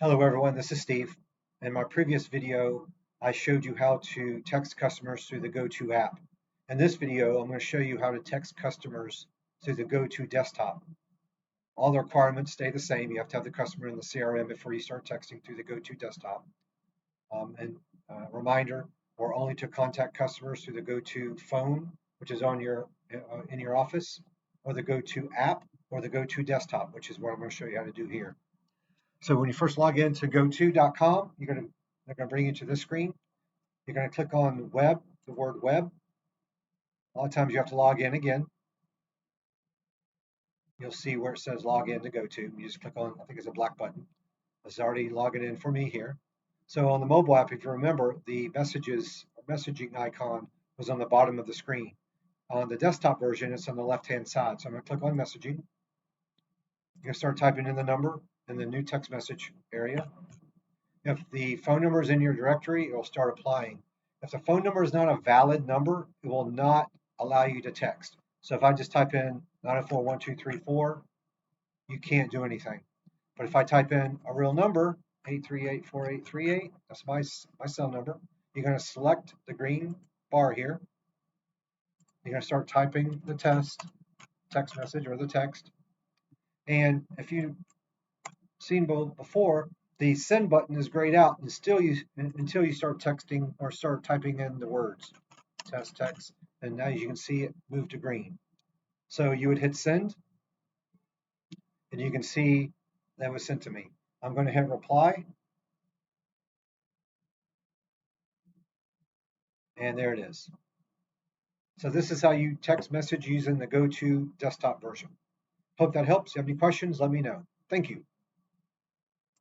Hello everyone, this is Steve. In my previous video, I showed you how to text customers through the GoTo app. In this video, I'm going to show you how to text customers through the GoTo desktop. All the requirements stay the same. You have to have the customer in the CRM before you start texting through the GoTo desktop. Reminder, we're only to contact customers through the GoTo phone, which is on your in your office, or the GoTo app, or the GoTo desktop, which is what I'm going to show you how to do here. So when you first log into goto.com, they're going to bring you to this screen. You're going to click on web, the word web. A lot of times you have to log in again. You'll see where it says log in to GoTo. You just click on, I think it's a black button. It's already logging in for me here. So on the mobile app, if you remember, the messaging icon was on the bottom of the screen. On the desktop version, it's on the left-hand side. So I'm going to click on messaging. You're going to start typing in the number in the new text message area. If the phone number is in your directory, it will start applying. If the phone number is not a valid number, it will not allow you to text. So if I just type in 904-1234, you can't do anything. But if I type in a real number, 838-4838, that's my cell number, you're going to select the green bar here. You're going to start typing the text message or the text. And if you've seen before, the send button is grayed out until you start texting or start typing in the words text, and now you can see it move to green. So you would hit send, and you can see that was sent to me. I'm going to hit reply, and there it is. So this is how you text message using the GoTo desktop version. Hope that helps. If you have any questions, let me know. Thank you.